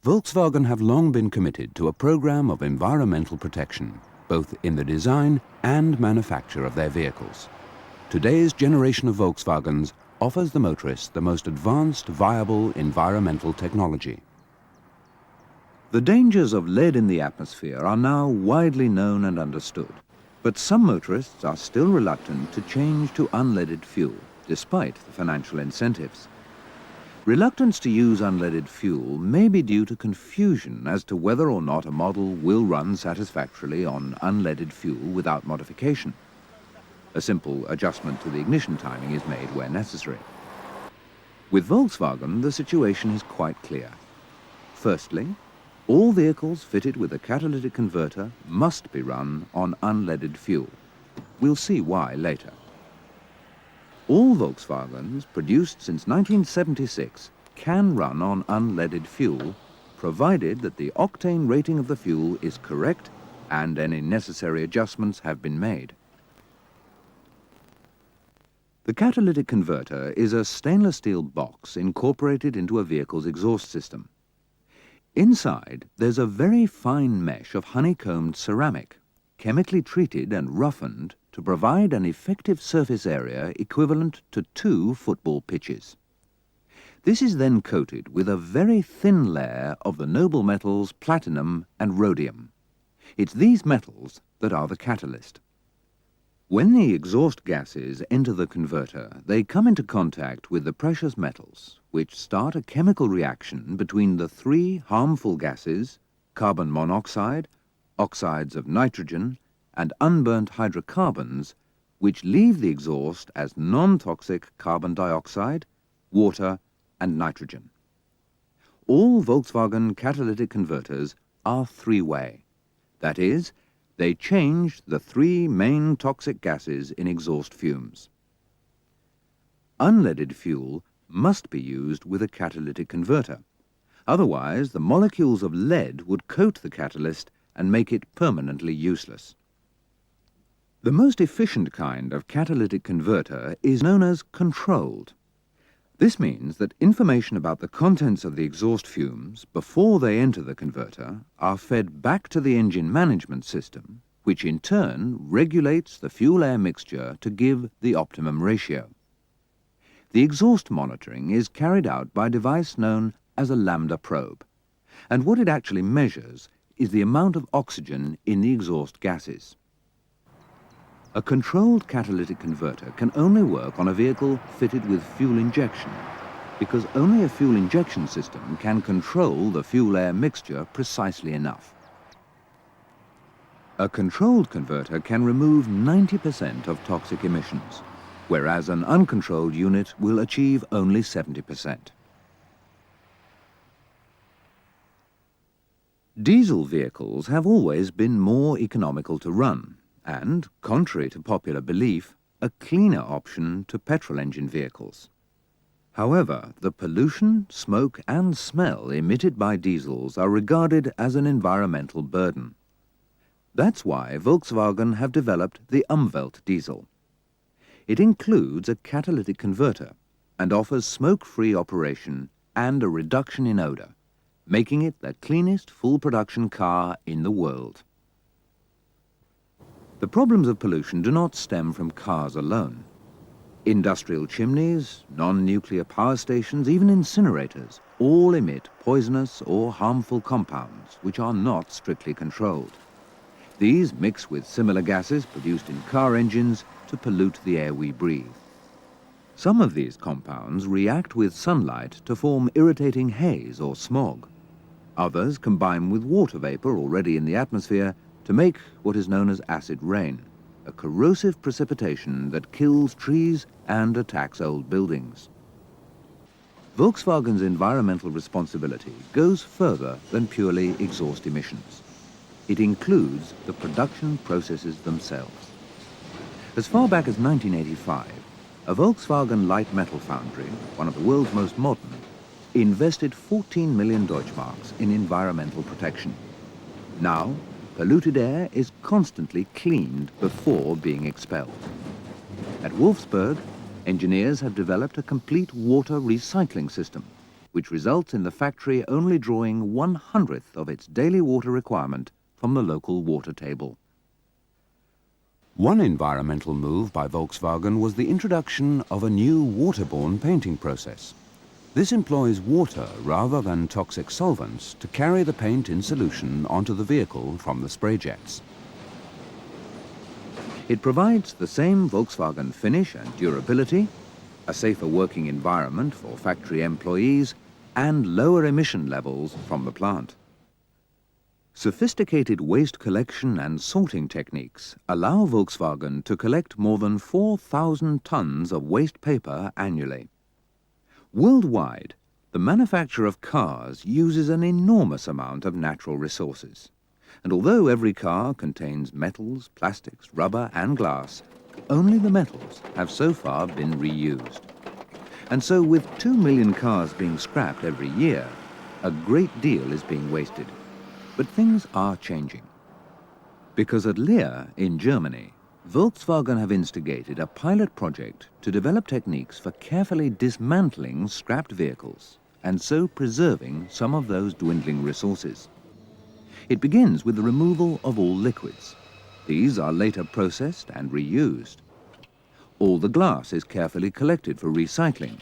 Volkswagen have long been committed to a program of environmental protection, both in the design and manufacture of their vehicles. Today's generation of Volkswagens offers the motorist the most advanced, viable environmental technology. The dangers of lead in the atmosphere are now widely known and understood, but some motorists are still reluctant to change to unleaded fuel, despite the financial incentives. Reluctance to use unleaded fuel may be due to confusion as to whether or not a model will run satisfactorily on unleaded fuel without modification. A simple adjustment to the ignition timing is made where necessary. With Volkswagen, the situation is quite clear. Firstly, all vehicles fitted with a catalytic converter must be run on unleaded fuel. We'll see why later. All Volkswagens produced since 1976 can run on unleaded fuel, provided that the octane rating of the fuel is correct and any necessary adjustments have been made. The catalytic converter is a stainless steel box incorporated into a vehicle's exhaust system. Inside, there's a very fine mesh of honeycombed ceramic, chemically treated and roughened to provide an effective surface area equivalent to 2 football pitches. This is then coated with a very thin layer of the noble metals platinum and rhodium. It's these metals that are the catalyst. When the exhaust gases enter the converter, they come into contact with the precious metals, which start a chemical reaction between the 3 harmful gases, carbon monoxide, oxides of nitrogen, and unburnt hydrocarbons, which leave the exhaust as non-toxic carbon dioxide, water, and nitrogen. All Volkswagen catalytic converters are 3-way. That is, they change the 3 main toxic gases in exhaust fumes. Unleaded fuel must be used with a catalytic converter. Otherwise, the molecules of lead would coat the catalyst and make it permanently useless. The most efficient kind of catalytic converter is known as controlled. This means that information about the contents of the exhaust fumes before they enter the converter are fed back to the engine management system, which in turn regulates the fuel-air mixture to give the optimum ratio. The exhaust monitoring is carried out by a device known as a lambda probe, and what it actually measures is the amount of oxygen in the exhaust gases. A controlled catalytic converter can only work on a vehicle fitted with fuel injection, because only a fuel injection system can control the fuel-air mixture precisely enough. A controlled converter can remove 90% of toxic emissions, whereas an uncontrolled unit will achieve only 70%. Diesel vehicles have always been more economical to run, and, contrary to popular belief, a cleaner option to petrol engine vehicles. However, the pollution, smoke and smell emitted by diesels are regarded as an environmental burden. That's why Volkswagen have developed the Umwelt diesel. It includes a catalytic converter and offers smoke-free operation and a reduction in odor, making it the cleanest full-production car in the world. The problems of pollution do not stem from cars alone. Industrial chimneys, non-nuclear power stations, even incinerators, all emit poisonous or harmful compounds which are not strictly controlled. These mix with similar gases produced in car engines to pollute the air we breathe. Some of these compounds react with sunlight to form irritating haze or smog. Others combine with water vapor already in the atmosphere to make what is known as acid rain, a corrosive precipitation that kills trees and attacks old buildings. Volkswagen's environmental responsibility goes further than purely exhaust emissions. It includes the production processes themselves. As far back as 1985, a Volkswagen light metal foundry, one of the world's most modern, invested 14 million Deutschmarks in environmental protection. Now, polluted air is constantly cleaned before being expelled. At Wolfsburg, engineers have developed a complete water recycling system, which results in the factory only drawing 1/100th of its daily water requirement from the local water table. One environmental move by Volkswagen was the introduction of a new waterborne painting process. This employs water rather than toxic solvents to carry the paint in solution onto the vehicle from the spray jets. It provides the same Volkswagen finish and durability, a safer working environment for factory employees, and lower emission levels from the plant. Sophisticated waste collection and sorting techniques allow Volkswagen to collect more than 4,000 tons of waste paper annually. Worldwide, the manufacture of cars uses an enormous amount of natural resources. And although every car contains metals, plastics, rubber and glass, only the metals have so far been reused. And so with 2 million cars being scrapped every year, a great deal is being wasted. But things are changing. Because at Leer in Germany, Volkswagen have instigated a pilot project to develop techniques for carefully dismantling scrapped vehicles and so preserving some of those dwindling resources. It begins with the removal of all liquids. These are later processed and reused. All the glass is carefully collected for recycling,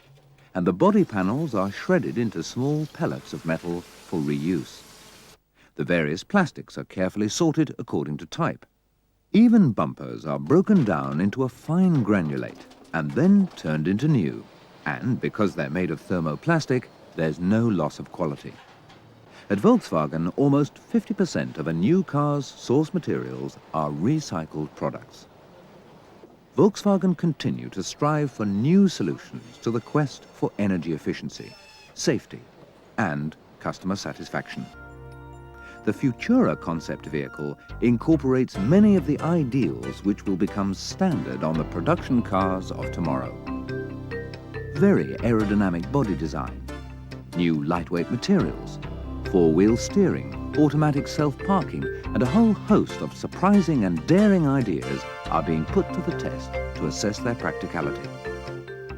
and the body panels are shredded into small pellets of metal for reuse. The various plastics are carefully sorted according to type. Even bumpers are broken down into a fine granulate and then turned into new. And because they're made of thermoplastic, there's no loss of quality. At Volkswagen, almost 50% of a new car's source materials are recycled products. Volkswagen continue to strive for new solutions to the quest for energy efficiency, safety, and customer satisfaction. The Futura concept vehicle incorporates many of the ideals which will become standard on the production cars of tomorrow. Very aerodynamic body design, new lightweight materials, four-wheel steering, automatic self-parking, and a whole host of surprising and daring ideas are being put to the test to assess their practicality.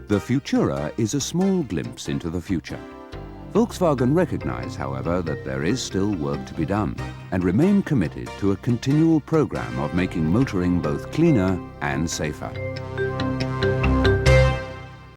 The Futura is a small glimpse into the future. Volkswagen recognize, however, that there is still work to be done and remain committed to a continual program of making motoring both cleaner and safer.